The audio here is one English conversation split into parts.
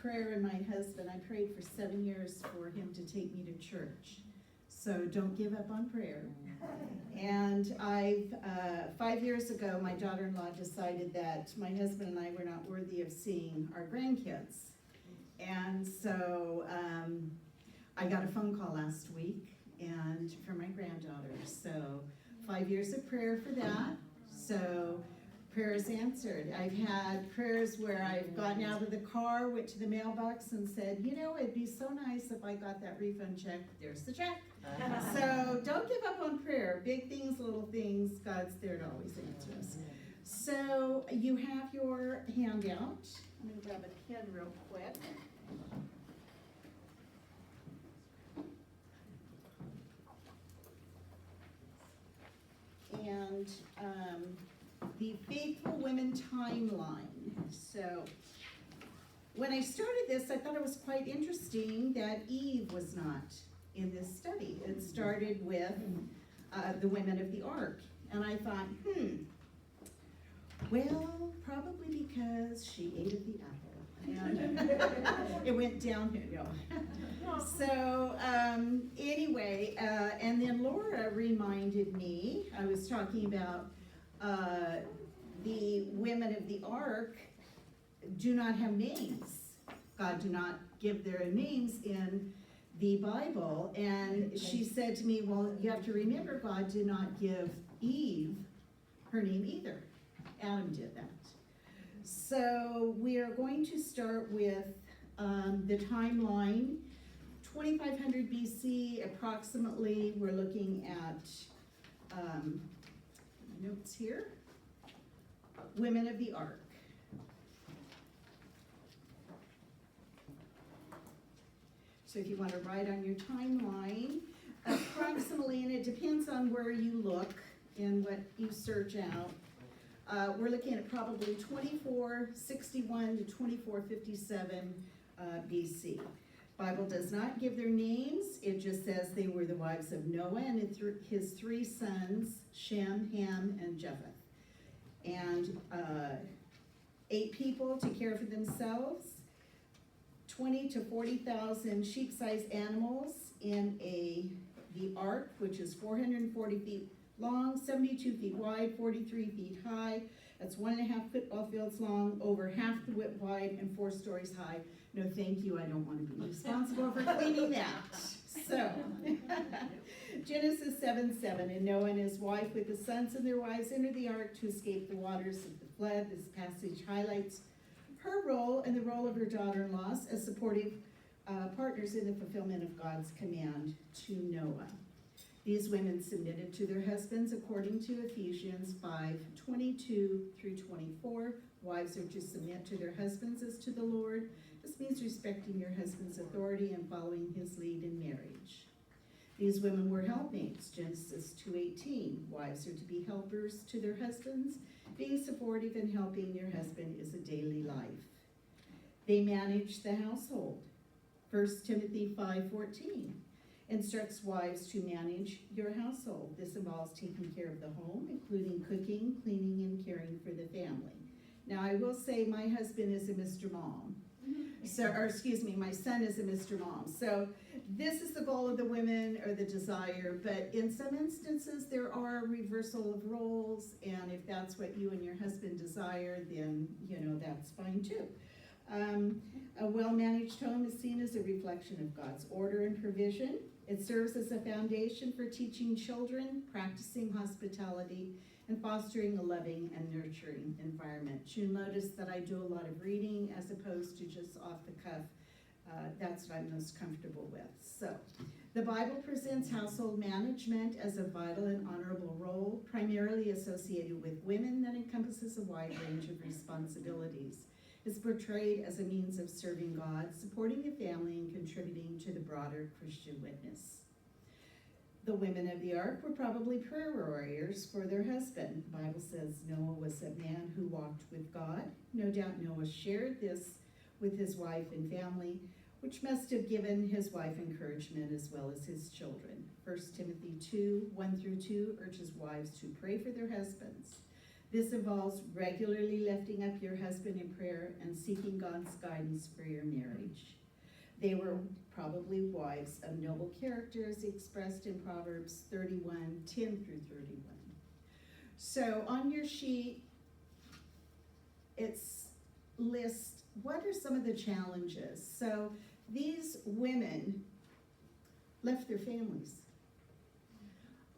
prayer in my husband. I prayed for 7 years for him to take me to church. So don't give up on prayer. And 5 years ago, my daughter-in-law decided that my husband and I were not worthy of seeing our grandkids. And so I got a phone call last week and from my granddaughter. So 5 years of prayer for that. So prayers answered. I've had prayers where I've gotten out of the car, went to the mailbox and said, you know, it'd be so nice if I got that refund check. There's the check. So don't give up on prayer. Big things, little things, God's there to always answer us. So you have your handout. I'm going to grab a pen real quick. And the Faithful Women Timeline. So when I started this, I thought it was quite interesting that Eve was not in this study. It started with the women of the Ark. And I thought, well, probably because she ate of the apple. And it went downhill. So anyway, and then Laura reminded me, I was talking about the women of the Ark do not have names. God do not give their names in the Bible. And she said to me, well, you have to remember God did not give Eve her name either. Adam did that. So we are going to start with the timeline. 2500 BC, approximately, we're looking at notes here. Women of the Ark. So if you want to write on your timeline, approximately, and it depends on where you look and what you search out, we're looking at probably 2461 to 2457 BC. Bible does not give their names. It just says they were the wives of Noah and his 3 sons, Shem, Ham, and Japheth. And 8 people to care for themselves, 20 to 40,000 sheep-sized animals in the ark, which is 440 feet long, 72 feet wide, 43 feet high. That's 1.5 football fields long, over half the width wide, and 4 stories high. No, thank you, I don't want to be responsible for cleaning that. So, Genesis 7:7, and Noah and his wife with the sons and their wives entered the ark to escape the waters of the flood. This passage highlights her role and the role of her daughter-in-laws as supportive partners in the fulfillment of God's command to Noah. These women submitted to their husbands according to Ephesians 5:22 through 24. Wives are to submit to their husbands as to the Lord. This means respecting your husband's authority and following his lead in marriage. These women were helpmates, Genesis 2:18. Wives are to be helpers to their husbands. Being supportive and helping your husband is a daily life. They manage the household. 1 Timothy 5:14 instructs wives to manage your household. This involves taking care of the home, including cooking, cleaning, and caring for the family. Now, I will say my husband is a Mr. Mom. My son is a Mr. Mom. So this is the goal of the women, or the desire, but in some instances there are reversal of roles, and if that's what you and your husband desire, then, that's fine too. A well-managed home is seen as a reflection of God's order and provision. It serves as a foundation for teaching children, practicing hospitality, and fostering a loving and nurturing environment. You'll notice that I do a lot of reading as opposed to just off the cuff. That's what I'm most comfortable with. So, the Bible presents household management as a vital and honorable role, primarily associated with women, that encompasses a wide range of responsibilities. It's portrayed as a means of serving God, supporting the family, and contributing to the broader Christian witness. The women of the ark were probably prayer warriors for their husband. The Bible says Noah was a man who walked with God. No doubt Noah shared this with his wife and family, which must have given his wife encouragement as well as his children. 1 Timothy 2:1 through 2 urges wives to pray for their husbands. This involves regularly lifting up your husband in prayer and seeking God's guidance for your marriage. They were probably wives of noble characters expressed in Proverbs 31, 10 through 31. So on your sheet, it's lists what are some of the challenges. So these women left their families.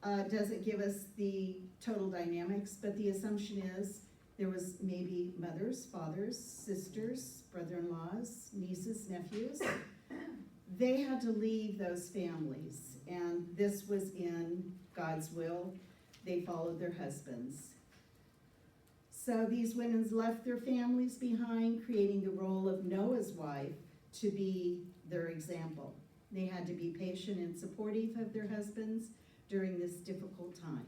Doesn't give us the total dynamics, but the assumption is there was maybe mothers, fathers, sisters, brother-in-laws, nieces, nephews. They had to leave those families, and this was in God's will. They followed their husbands. So these women left their families behind, creating the role of Noah's wife to be their example. They had to be patient and supportive of their husbands during this difficult time.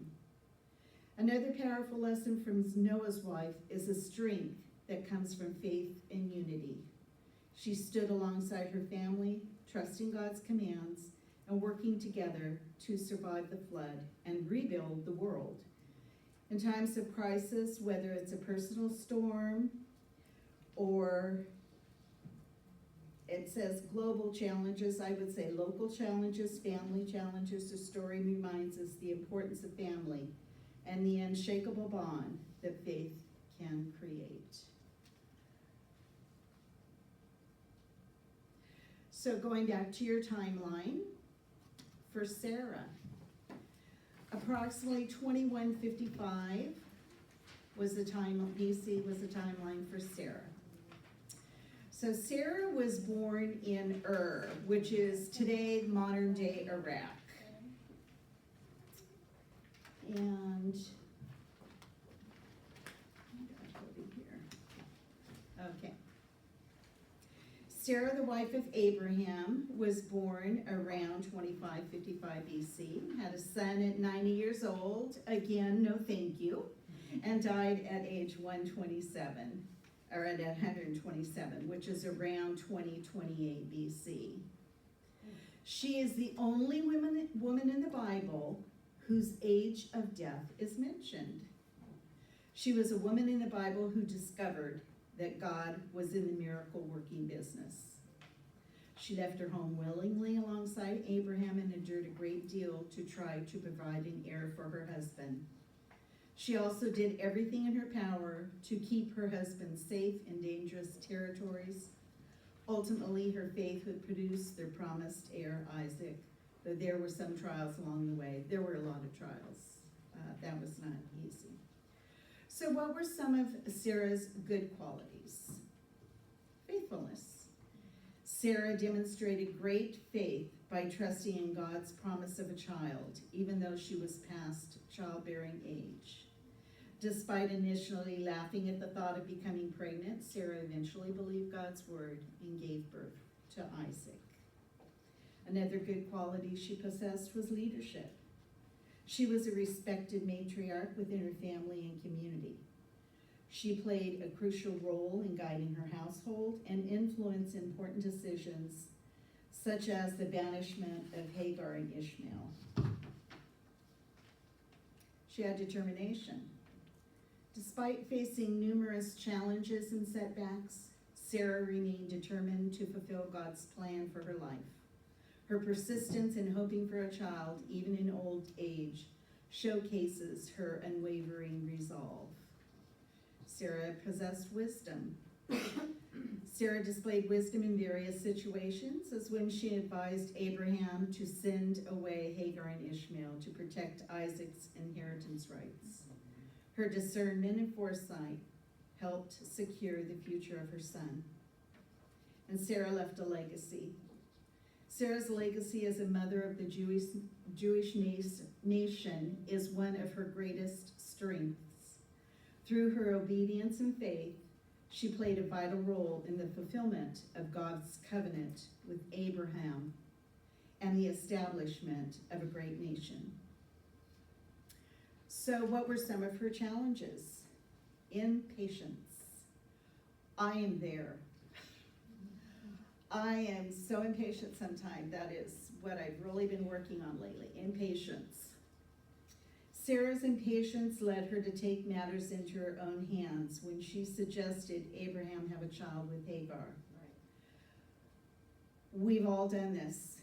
Another powerful lesson from Noah's wife is the strength that comes from faith and unity. She stood alongside her family, trusting God's commands and working together to survive the flood and rebuild the world. In times of crisis, whether it's a personal storm or it says global challenges, I would say local challenges, family challenges, the story reminds us the importance of family and the unshakable bond that faith can create. So going back to your timeline, for Sarah, approximately 2155 was the time, BC was the timeline for Sarah. So Sarah was born in Ur, which is today modern day Iraq. And okay. Sarah, the wife of Abraham, was born around 2555 BC, had a son at 90 years old, again, no thank you, and died at age 127, or at 127, which is around 2028 BC. She is the only woman in the Bible whose age of death is mentioned. She was a woman in the Bible who discovered that God was in the miracle working business. She left her home willingly alongside Abraham and endured a great deal to try to provide an heir for her husband. She also did everything in her power to keep her husband safe in dangerous territories. Ultimately, her faith would produce their promised heir, Isaac, though there were some trials along the way. There were a lot of trials. That was not easy. So what were some of Sarah's good qualities? Faithfulness. Sarah demonstrated great faith by trusting in God's promise of a child, even though she was past childbearing age. Despite initially laughing at the thought of becoming pregnant, Sarah eventually believed God's word and gave birth to Isaac. Another good quality she possessed was leadership. She was a respected matriarch within her family and community. She played a crucial role in guiding her household and influenced important decisions, such as the banishment of Hagar and Ishmael. She had determination. Despite facing numerous challenges and setbacks, Sarah remained determined to fulfill God's plan for her life. Her persistence in hoping for a child, even in old age, showcases her unwavering resolve. Sarah possessed wisdom. Sarah displayed wisdom in various situations, as when she advised Abraham to send away Hagar and Ishmael to protect Isaac's inheritance rights. Her discernment and foresight helped secure the future of her son. And Sarah left a legacy. Sarah's legacy as a mother of the Jewish nation is one of her greatest strengths. Through her obedience and faith, she played a vital role in the fulfillment of God's covenant with Abraham and the establishment of a great nation. So what were some of her challenges? Impatience. I am there. I am so impatient sometimes. That is what I've really been working on lately, impatience. Sarah's impatience led her to take matters into her own hands when she suggested Abraham have a child with Hagar. Right. We've all done this,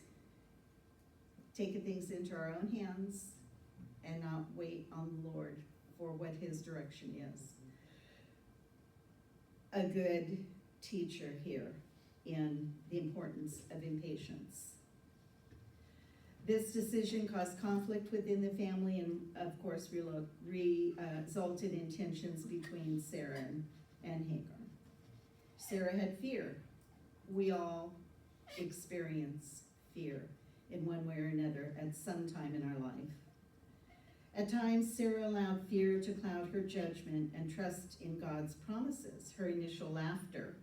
taken things into our own hands and not wait on the Lord for what his direction is. A good teacher here in the importance of impatience. This decision caused conflict within the family and, of course, resulted in tensions between Sarah and Hagar. Sarah had fear. We all experience fear in one way or another at some time in our life. At times, Sarah allowed fear to cloud her judgment and trust in God's promises. Her initial laughter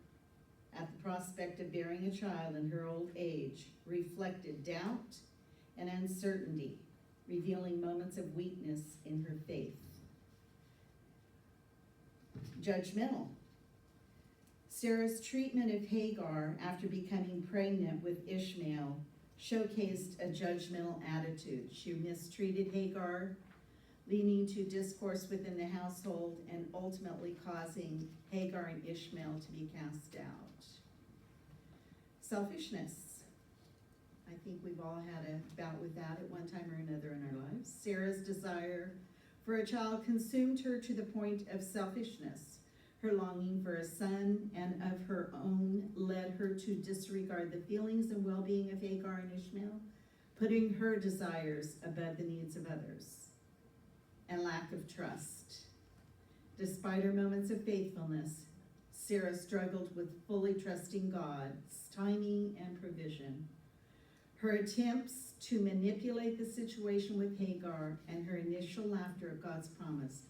at the prospect of bearing a child in her old age reflected doubt and uncertainty, revealing moments of weakness in her faith. Judgmental. Sarah's treatment of Hagar after becoming pregnant with Ishmael showcased a judgmental attitude. She mistreated Hagar, leading to discourse within the household and ultimately causing Hagar and Ishmael to be cast out. Selfishness. I think we've all had a bout with that at one time or another in our lives. Sarah's desire for a child consumed her to the point of selfishness. Her longing for a son and of her own led her to disregard the feelings and well-being of Hagar and Ishmael, putting her desires above the needs of others. And lack of trust. Despite her moments of faithfulness, Sarah struggled with fully trusting God's timing and provision. Her attempts to manipulate the situation with Hagar and her initial laughter of God's promise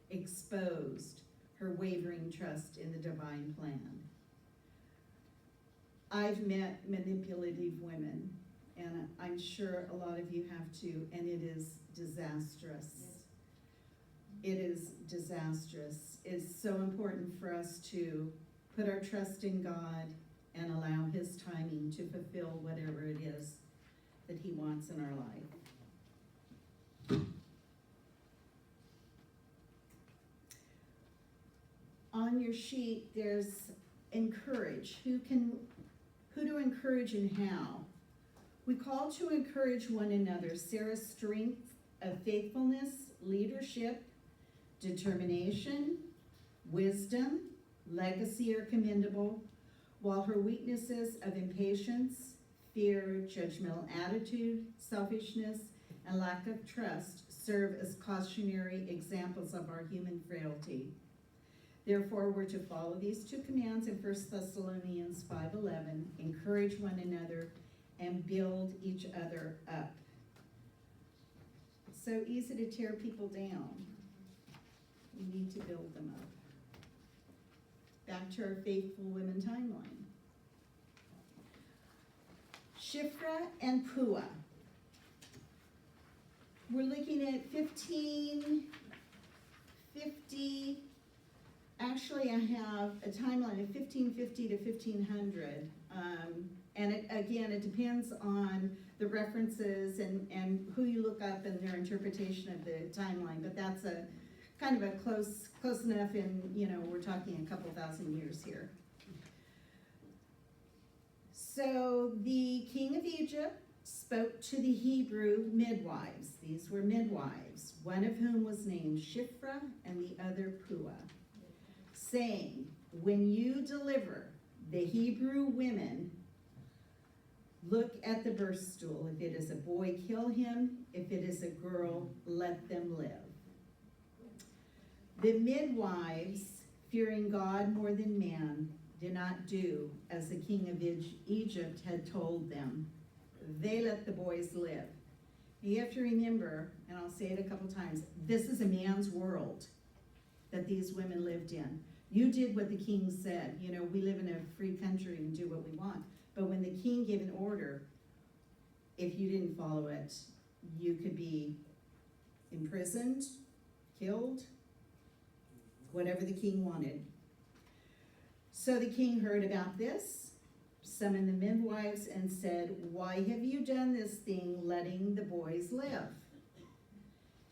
exposed her wavering trust in the divine plan. I've met manipulative women, and I'm sure a lot of you have too, and it is disastrous. It is disastrous. It's so important for us to put our trust in God and allow his timing to fulfill whatever it is that he wants in our life. On your sheet, there's encourage. Who to encourage and how? We call to encourage one another. Sarah's strength of faithfulness, leadership, determination, wisdom, legacy are commendable, while her weaknesses of impatience, fear, judgmental attitude, selfishness, and lack of trust serve as cautionary examples of our human frailty. Therefore, we're to follow these two commands in 1 Thessalonians 5:11, encourage one another and build each other up. It's so easy to tear people down. We need to build them up. Back to our faithful women timeline. Shiphrah and Puah. We're looking at 1550. Actually, I have a timeline of 1550 to 1500. And it depends on the references and who you look up and their interpretation of the timeline. But that's a kind of a close enough in, we're talking a couple thousand years here. So the king of Egypt spoke to the Hebrew midwives. These were midwives, one of whom was named Shiphrah and the other Puah, saying, when you deliver the Hebrew women, look at the birth stool. If it is a boy, kill him. If it is a girl, let them live. The midwives, fearing God more than man, did not do as the king of Egypt had told them. They let the boys live. You have to remember, and I'll say it a couple times, this is a man's world that these women lived in. You did what the king said. We live in a free country and do what we want. But when the king gave an order, if you didn't follow it, you could be imprisoned, killed, whatever the king wanted. So the king heard about this, summoned the midwives, and said, why have you done this thing, letting the boys live?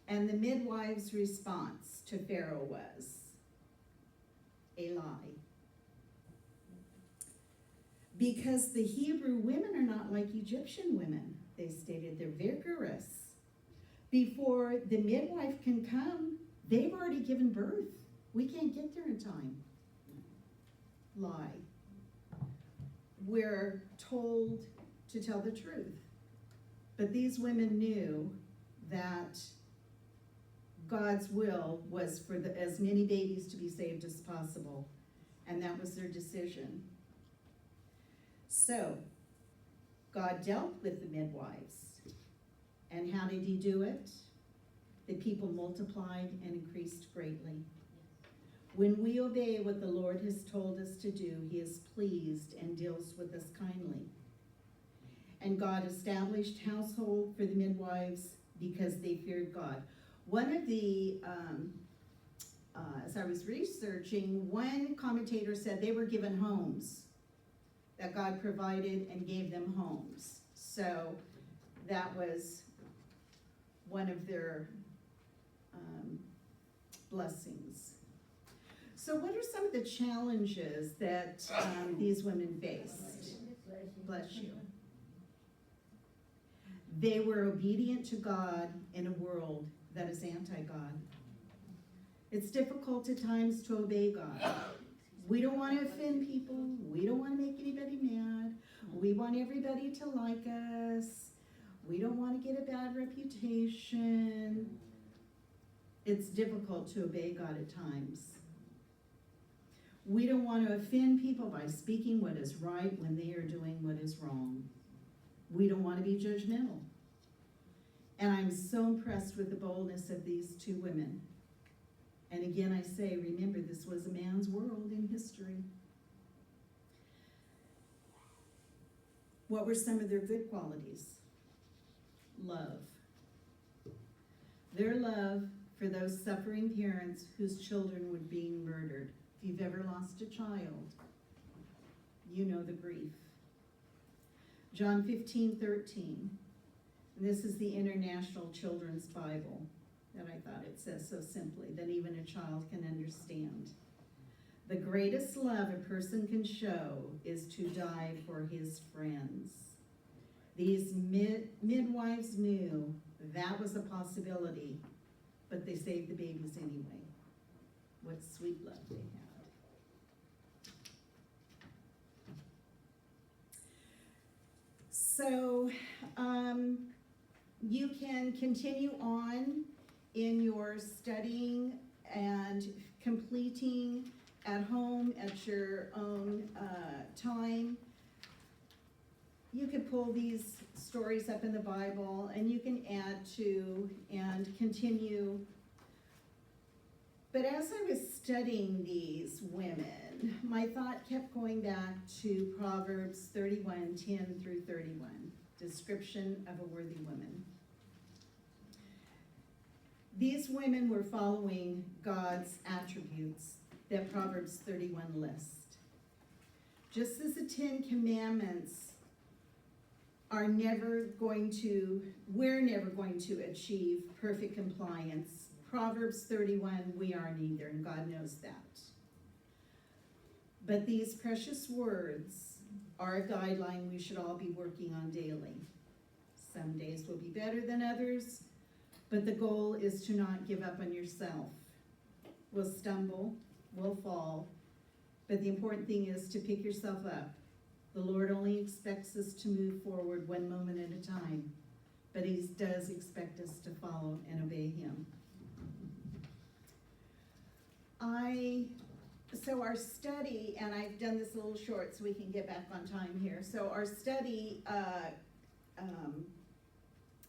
And the midwife's response to Pharaoh was a lie. Because the Hebrew women are not like Egyptian women, they stated. They're vigorous. Before the midwife can come, they've already given birth. We can't get there in time. Lie. We're told to tell the truth. But these women knew that God's will was for as many babies to be saved as possible, and that was their decision. So, God dealt with the midwives. And how did he do it? The people multiplied and increased greatly. When we obey what the Lord has told us to do, he is pleased and deals with us kindly. And God established household for the midwives because they feared God. One of the, as I was researching, one commentator said they were given homes, that God provided and gave them homes. So that was one of their blessings. So what are some of the challenges that these women faced? Bless you. They were obedient to God in a world that is anti-God. It's difficult at times to obey God. We don't want to offend people. We don't want to make anybody mad. We want everybody to like us. We don't want to get a bad reputation. It's difficult to obey God at times. We don't want to offend people by speaking what is right when they are doing what is wrong. We don't want to be judgmental. And I'm so impressed with the boldness of these two women. And again, I say, remember, this was a man's world in history. What were some of their good qualities? Love. Their love for those suffering parents whose children were being murdered. If you've ever lost a child, you know the grief. John 15:13. This is the International Children's Bible that I thought it says so simply that even a child can understand. The greatest love a person can show is to die for his friends. These midwives knew that was a possibility, but they saved the babies anyway. What sweet love they had. So, you can continue on in your studying and completing at home at your own time. You can pull these stories up in the Bible and you can add to and continue. But as I was studying these women, my thought kept going back to Proverbs 31:10 through 31, description of a worthy woman. These women were following God's attributes that Proverbs 31 lists. Just as the 10 Commandments we're never going to achieve perfect compliance. Proverbs 31, we are neither, and God knows that. But these precious words are a guideline we should all be working on daily. Some days will be better than others, but the goal is to not give up on yourself. We'll stumble, we'll fall, but the important thing is to pick yourself up. The Lord only expects us to move forward one moment at a time, but he does expect us to follow and obey him. So our study, and I've done this a little short so we can get back on time here. So our study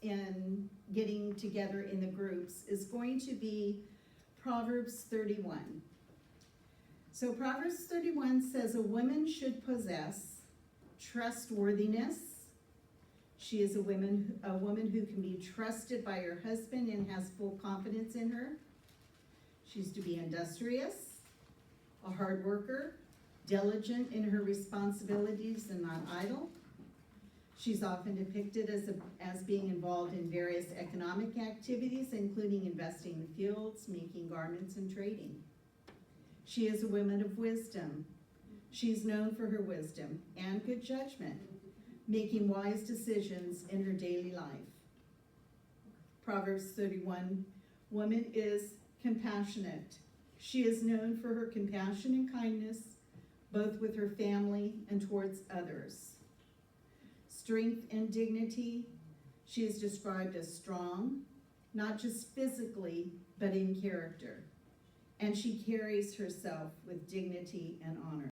in getting together in the groups is going to be Proverbs 31. So Proverbs 31 says a woman should possess trustworthiness. She is a woman who can be trusted by her husband and has full confidence in her. She's to be industrious, a hard worker, diligent in her responsibilities and not idle. She's often depicted as being involved in various economic activities, including investing in fields, making garments, and trading. She is a woman of wisdom. She's known for her wisdom and good judgment, making wise decisions in her daily life. Proverbs 31, woman is compassionate. She is known for her compassion and kindness, both with her family and towards others. Strength and dignity, she is described as strong, not just physically, but in character. And she carries herself with dignity and honor.